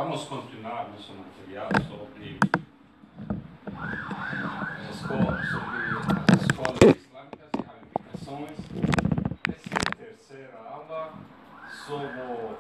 Vamos continuar nosso material sobre as escolas islâmicas e ramificações. Essa é a terceira aula. Só vou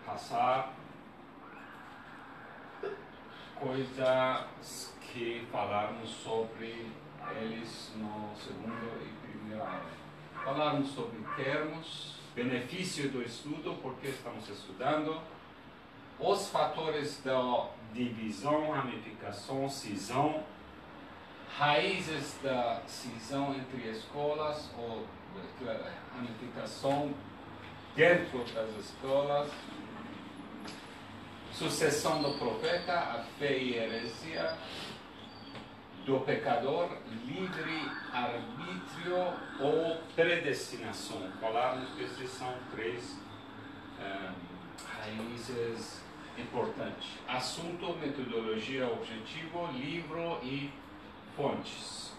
passar coisas que falarmos sobre eles no segundo e primeiro aula. Falarmos sobre termos, benefício do estudo, porque estamos estudando, os fatores da divisão, ramificação, cisão, raízes da cisão entre escolas ou da ramificação dentro das escolas, sucessão do profeta, a fé e heresia, do pecador, livre-arbítrio ou predestinação. Falarmos que esses são três raízes importantes. Assunto, metodologia, objetivo, livro e fontes.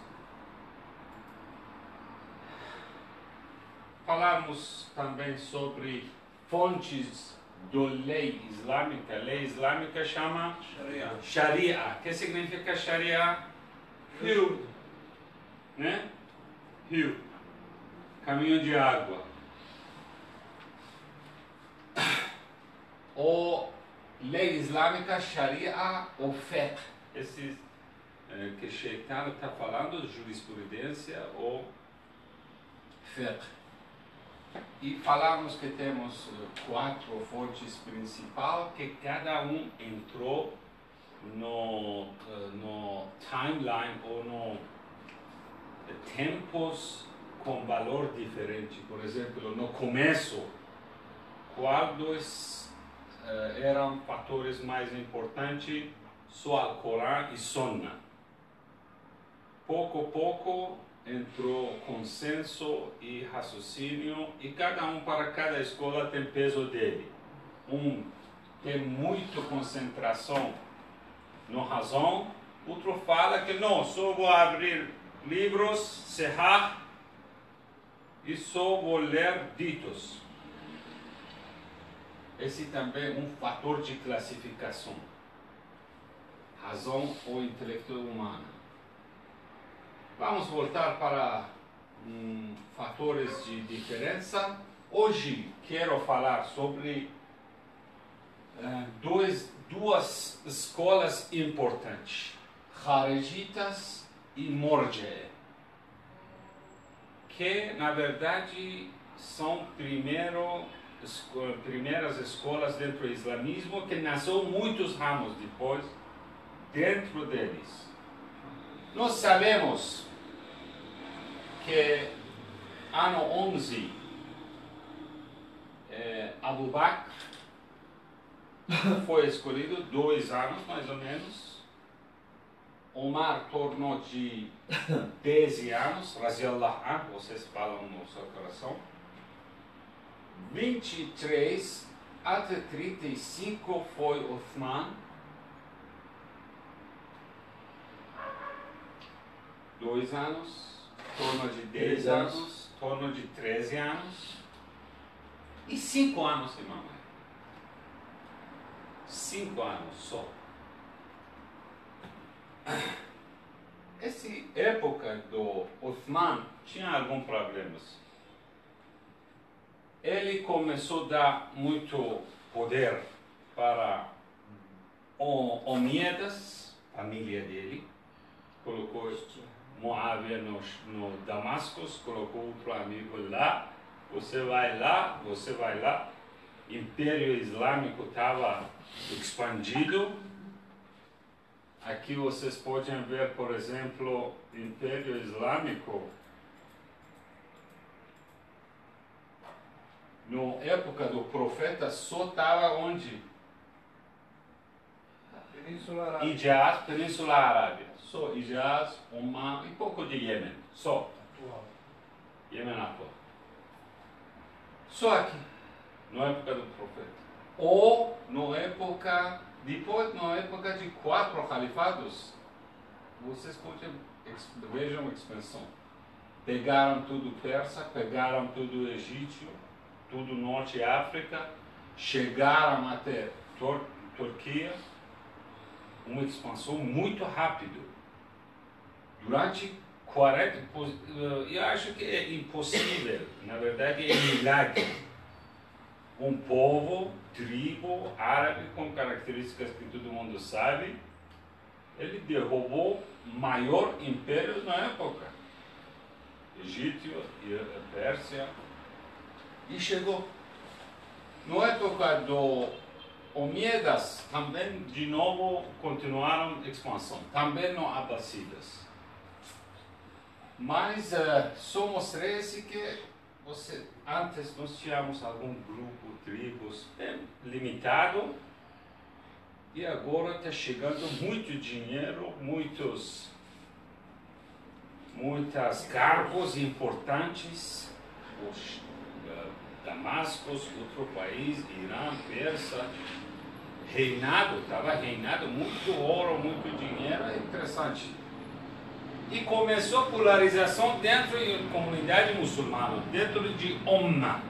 Falarmos também sobre fontes da lei islâmica. Lei islâmica chama Sharia. O que significa Sharia? Rio, né? Rio, caminho de água. Ou lei islâmica, Sharia ou fiqh. Esses que Shaitan está falando, jurisprudência ou fiqh. E falamos que temos 4 fontes principais, que cada um entrou no timeline ou no tempos com valor diferente. Por exemplo, no começo, quais eram fatores mais importantes? Só Alcorão e Sunna. Pouco a pouco entrou consenso e raciocínio, e cada um para cada escola tem peso dele. Um tem muita concentração no razão, outro fala que não, só vou abrir livros, cerrar e só vou ler ditos. Esse também é um fator de classificação. Razão ou intelecto humano. Vamos voltar para fatores de diferença. Hoje quero falar sobre duas escolas importantes, Kharijitas e Murji'ah, que na verdade são primeiras escolas dentro do islamismo, que nasceu muitos ramos depois dentro deles. Nós sabemos que ano 11 Abu Bakr foi escolhido, 2 anos mais ou menos. Omar tornou de 10 anos, Raziallahu anhu, vocês falam no seu coração. 23 até 35 foi Uthman. 2 anos, tornou de 10 anos, tornou de 13 anos. E 5 anos de mamãe. 5 anos só. Essa época do Uthman tinha alguns problemas. Ele começou a dar muito poder para Omíadas, família dele. Colocou Muawiyah no Damasco, colocou outro amigo lá. Você vai lá, você vai lá. O Império Islâmico estava expandido. Aqui vocês podem ver, por exemplo, o Império Islâmico na época do profeta só estava onde? Península Arábia. Só Hijaz, Oman e pouco de Iêmen. Só. Iêmen atual. Só aqui, na época do profeta. Ou na época, depois na época de 4 califados, vocês podem vejam a expansão. Pegaram tudo persa, pegaram tudo egípcio, tudo norte África, chegaram até Turquia, uma expansão muito rápida. Durante 40, eu acho que é impossível, na verdade é milagre. Um povo, tribo árabe com características que todo mundo sabe, ele derrubou maior império na época, Egito e Pérsia, e chegou. Na época do Omíadas, também de novo continuaram a expansão, também no Abássidas. Mas só mostrei que antes nós tínhamos algum grupo, tribos bem limitado, e agora está chegando muito dinheiro, muitos cargos importantes, Damasco, outro país, Irã, Persa, estava reinado, muito ouro, muito dinheiro, é interessante. E começou a polarização dentro da comunidade muçulmana, dentro de Ummah.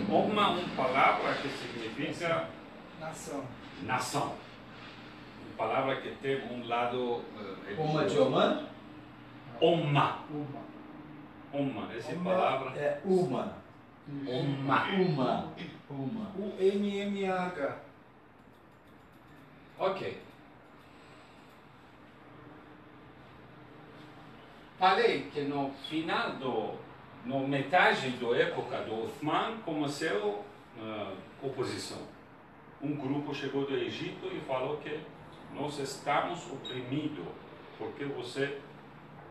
Ummah é uma palavra que significa nação. Uma palavra que tem um lado Ummah de Oman? Ummah. Ummah, essa palavra é Ummah. Ummah. U-M-M-A-H. Ok. Falei que no final no metade da época do Uthman começou oposição. Um grupo chegou do Egito e falou que nós estamos oprimidos porque você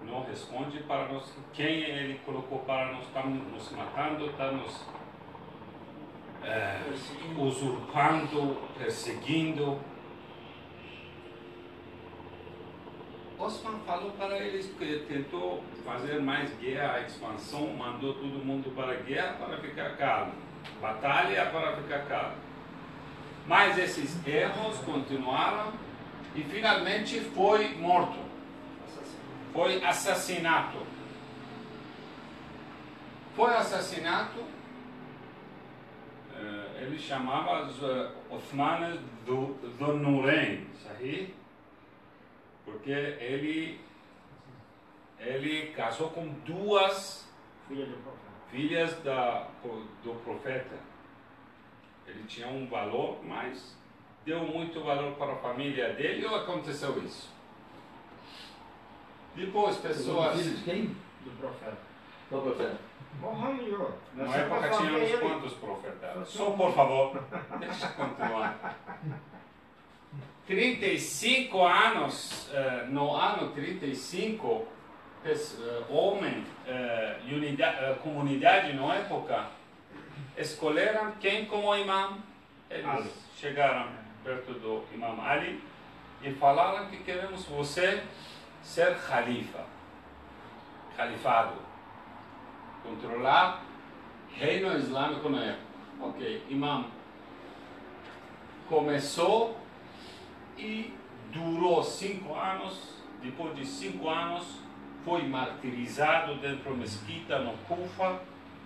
não responde para nós. Quem ele colocou para nós, está nos matando, está nos usurpando, perseguindo. Osman falou para eles que tentou fazer mais guerra, expansão, mandou todo mundo para a guerra para ficar calmo, batalha para ficar calmo. Mas esses erros continuaram e finalmente foi morto, foi assassinato. Ele chamava os Osmanes do Nurein, sabe? Porque ele casou com duas filhas do profeta. Ele tinha um valor, mas deu muito valor para a família dele e aconteceu isso. Depois, pessoas... Filho de quem? Do profeta. Qual profeta? Mohammed. Na época tínhamos quantos profetas? Só por favor, deixa eu continuar. 35 anos, no ano 35, homem, comunidade na época, escolheram quem como imam. Eles chegaram perto do imam Ali e falaram que queremos você ser califado, controlar reino islâmico na época. Ok, imam começou e durou 5 anos. Depois de 5 anos foi martirizado dentro da mesquita no Kufa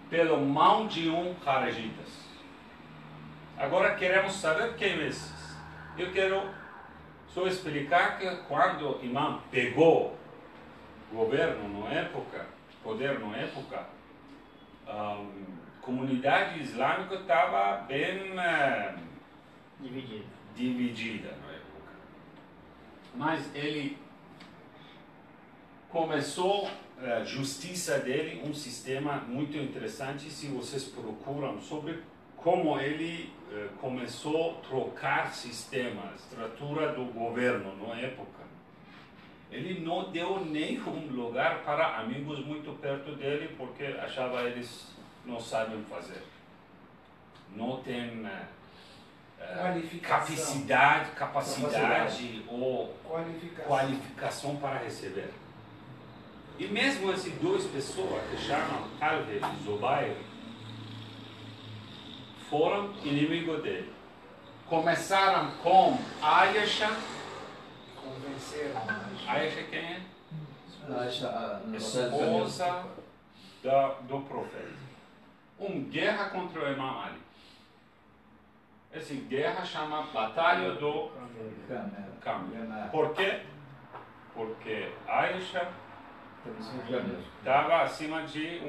pela mão de Kharijitas. Agora queremos saber quem é esses. Eu quero só explicar que quando o imam pegou governo na época, poder na época, a comunidade islâmica estava bem dividida na época. Mas ele começou a justiça dele, um sistema muito interessante, se vocês procuram sobre como ele começou a trocar sistema, estrutura do governo na época. Ele não deu nenhum lugar para amigos muito perto dele, porque achava eles não sabem fazer. Não tem capacidade ou qualificação para receber. E mesmo essas duas pessoas que chamam Talha e Zubair foram inimigos dele. Começaram com Aisha. Convenceram. Aisha quem é? Aisha, esposa do profeta. Uma guerra contra o imam Ali. Essa guerra chama Batalha do Camelo. Por quê? Porque Aisha estava acima de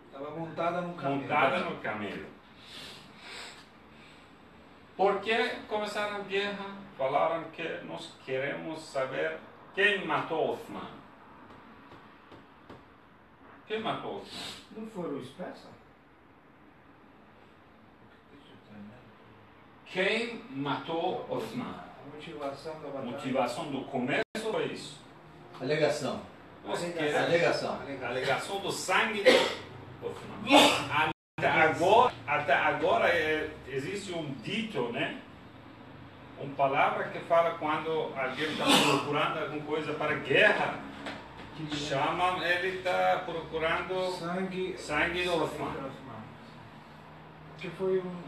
Estava montada no camelo. montada no camelo. Por que começaram a guerra? Falaram que nós queremos saber quem matou Uthman. Quem matou Uthman? Não foram os persas? Quem matou Uthman? A motivação da batalha. Motivação do começo foi isso. Alegação. Nós Alegação. queremos Alegação. a alegação do sangue do Uthman. Até agora existe um dito, né? Uma palavra que fala quando alguém está procurando alguma coisa para guerra, chama, ele está procurando sangue do Uthman. Que foi uma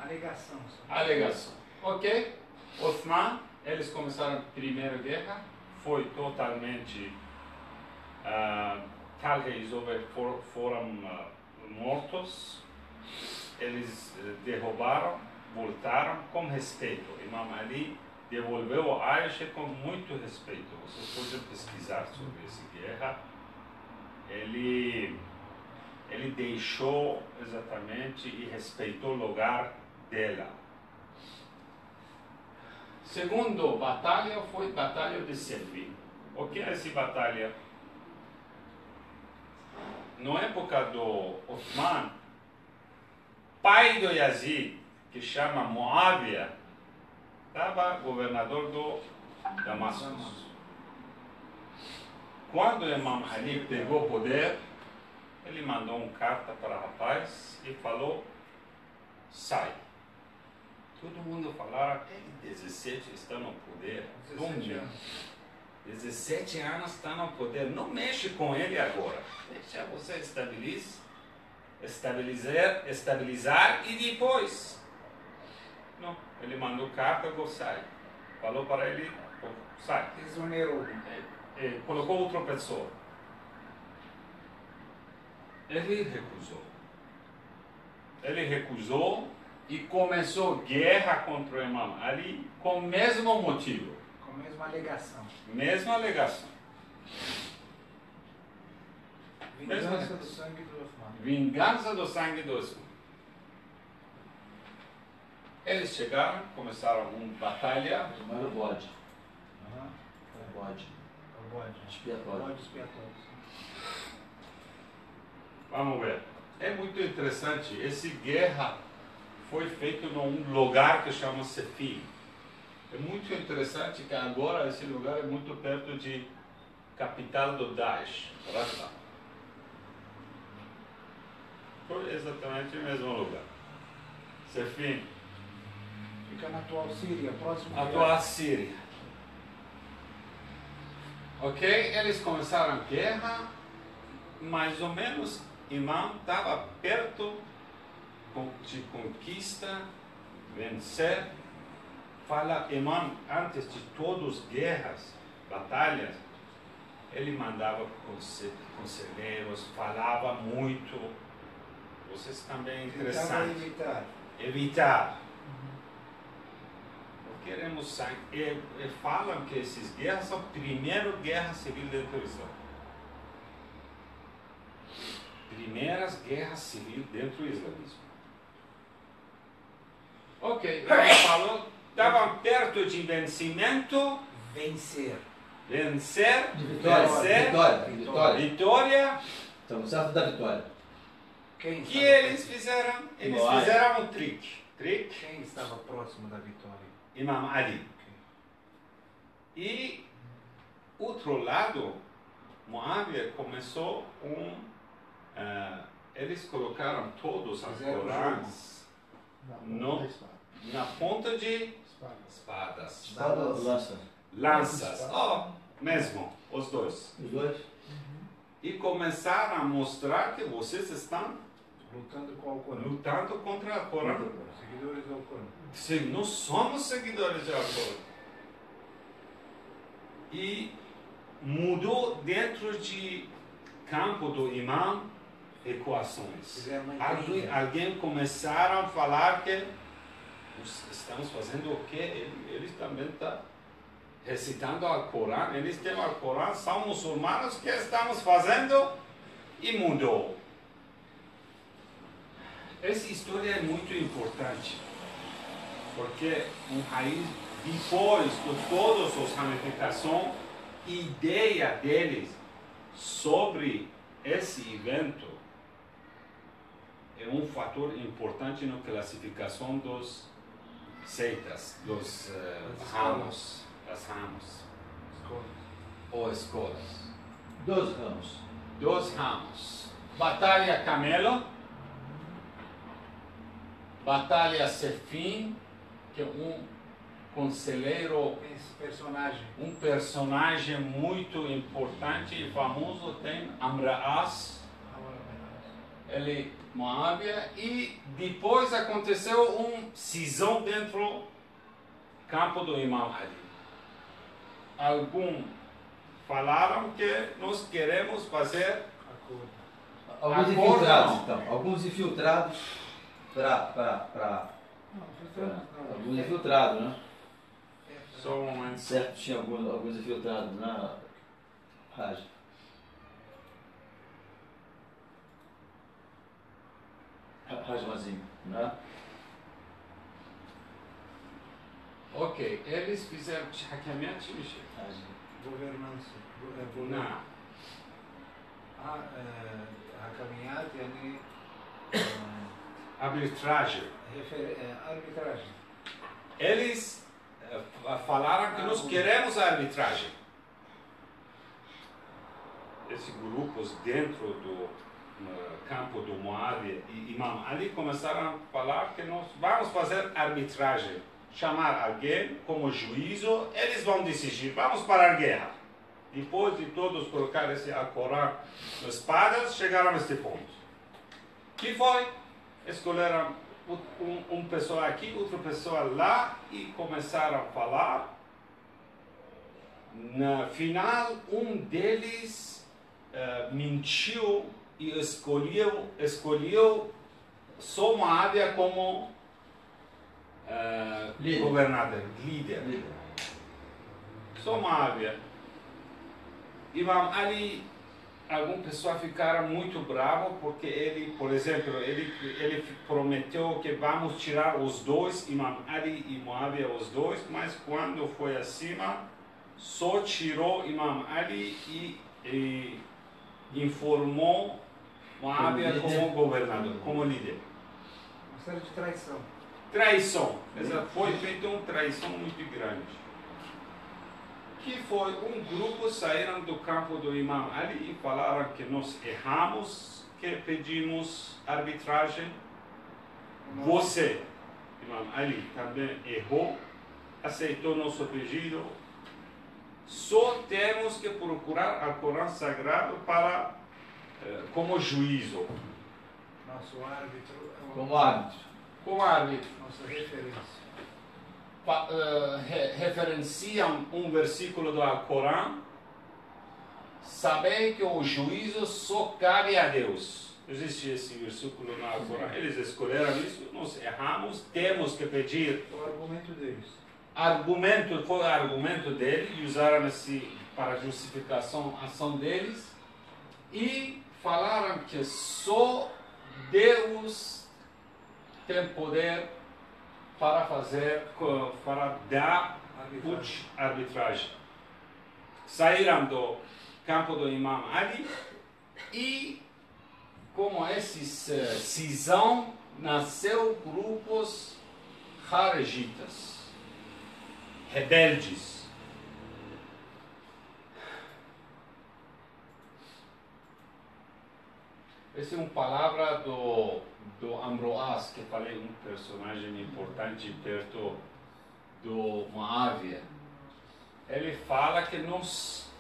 alegação. Só. Alegação. Ok? Uthman, eles começaram a primeira guerra, foi totalmente talvez foram mortos, eles derrubaram, voltaram com respeito. Imam Ali devolveu a Aisha com muito respeito. Vocês podem pesquisar sobre essa guerra. Ele deixou exatamente e respeitou o lugar dela. Segundo batalha foi Batalha de Siffin. O que é essa batalha? Na época do Uthman, pai do Yazid, que chama Muawiyah, estava governador do Damasco. Quando Imam Ali pegou o poder, ele mandou uma carta para o rapaz e falou: sai. Todo mundo falava, ele 17 está no poder. 17 anos. 17 anos está no poder, não mexe com ele agora. Deixa você estabilizar e depois. Não, ele mandou carta, sai. Falou para ele, sai. Exonerou. Colocou outra pessoa. Ele recusou e começou guerra contra o Imam Ali com o mesmo motivo. Com a mesma alegação. Mesma alegação. Vingança do sangue do Uthman. Vingança do sangue do Uthman. Eles chegaram, começaram uma batalha. Mas o bode. Aham. O bode. O bode. Expiatório. Bode expiatório. Vamos ver. É muito interessante. Essa guerra foi feita num lugar que chama Siffin. É muito interessante que agora esse lugar é muito perto de capital do Daesh, Raqqa. Foi exatamente o mesmo lugar. Siffin. Fica na atual Síria, próximo. Atual Síria. Ok? Eles começaram a guerra, mais ou menos, Imam estava perto de conquista, vencer. Fala, Imam, antes de todas as guerras, batalhas, ele mandava conselheiros, falava muito. Vocês também interessantes. Evitar. Queremos sangue. Falam que essas guerras são a primeira guerra civil dentro do Islã. Primeiras guerras civis dentro do islamismo. Ok, ele falou, estavam perto de vencimento. Vencer. Vencer. De vitória. Vencer. Vitória. Estamos certo da vitória. Quem Que estava eles fizeram? Eles Moai. fizeram um trick. Quem estava próximo da vitória? Imam Ali. E, outro lado, Muawiyah começou eles colocaram todos os Fizeram Corãs na ponta de espadas. Espada ou lança? Lanças. Oh, mesmo, os dois. Os dois? E começaram a mostrar que vocês estão Lutando com o Alcorão. lutando contra o Corão. Seguidores do Alcorão. Sim, nós somos seguidores do Alcorão. E mudou dentro de campo do imam equações. Fizeram uma intriga. Alguém começaram a falar que estamos fazendo o quê? Eles também estão recitando o Corão, eles têm o Corão, são muçulmanos, que estamos fazendo? E mudou. Essa história é muito importante, porque um país, depois de todas as ramificações, a ideia deles sobre esse evento é um fator importante na classificação dos seitas, dos ramos, das ramos, ou escolas. Dos ramos. Dos ramos. Batalha Camelo, Batalha Sefim, que é um conselheiro, Esse personagem. um personagem muito importante e famoso, tem Amr-As, ele Moábia, e depois aconteceu uma cisão dentro do campo do Imam Ali. Alguns falaram que nós queremos fazer Acordo. Alguns Acordo, infiltrados, não. então. Alguns infiltrados para alguns infiltrados, né? só um momento. Certo, tinha alguns infiltrados na Raj. Rajmazinho, né? Ok, eles fizeram hackeamento, Michel? Raj. Governança. Não. הקמיית, يعني Arbitragem. arbitragem. Eles falaram que nós queremos a arbitragem. Esses grupos dentro do campo do Muawiyah e Imam Ali começaram a falar que nós vamos fazer arbitragem. Chamar alguém como juízo, eles vão decidir, vamos parar a guerra. Depois de todos colocar esse Alcorão nas espadas, chegaram a este ponto. Que foi? Escolheram uma pessoa aqui, outra pessoa lá e começaram a falar. No final, um deles mentiu e escolheu só Muawiyah como Líder. governador, líder. Só Muawiyah. Imam Ali, algumas pessoas ficaram muito bravas porque ele, por exemplo, ele prometeu que vamos tirar os dois, Imam Ali e Muawiyah, os dois, mas quando foi acima, só tirou Imam Ali e informou Muawiyah como governador, como líder. Uma série de traição. Traição. Foi feita uma traição muito grande. Que foi um grupo saíram do campo do Imam Ali e falaram que nós erramos, que pedimos arbitragem. Você, Imam Ali, também errou, aceitou nosso pedido. Só temos que procurar o Corão Sagrado para como juízo, Nosso árbitro é Como árbitro. como árbitro. nossa referência. Referenciam um versículo do Alcorão, saber que o juízo só cabe a Deus. Existe esse versículo no Alcorão. Eles escolheram isso, nós erramos, temos que pedir. O argumento deles. Foi o argumento dele, e usaram esse para justificação a ação deles, e falaram que só Deus tem poder para dar arbitragem. Saíram do campo do Imam Ali e, como essa cisão, nasceu grupos kharijitas, rebeldes. Essa é uma palavra do Amr-As, que falei, um personagem importante perto do Muawiyah. Ele fala que nós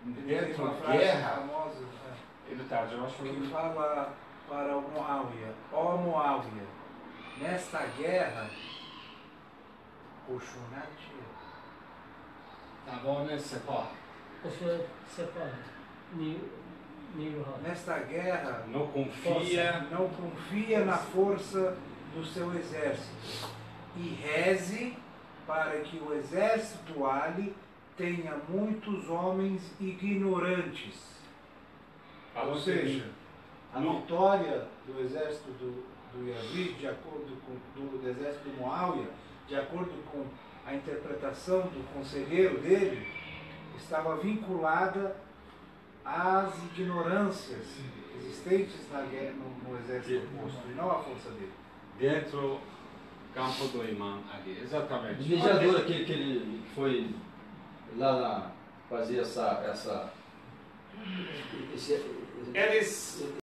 dentro uma da frase guerra, famosa, ele está eu acho que que fala para o Muawiyah: ó Muawiyah, nesta guerra, o Shunati tá bom, né, Separ? Você separa. nesta guerra, não confia, não confia na força do seu exército e reze para que o exército Ali tenha muitos homens ignorantes. falou Ou que seja, a não- vitória do exército do Yazid, de acordo com do exército do Muawiyah, de acordo com a interpretação do conselheiro dele, estava vinculada às ignorâncias existentes na guerra, no exército oposto, e não à força dele. dentro do campo do imã ali, exatamente. O mediador aquele que ele foi lá fazer esse Eles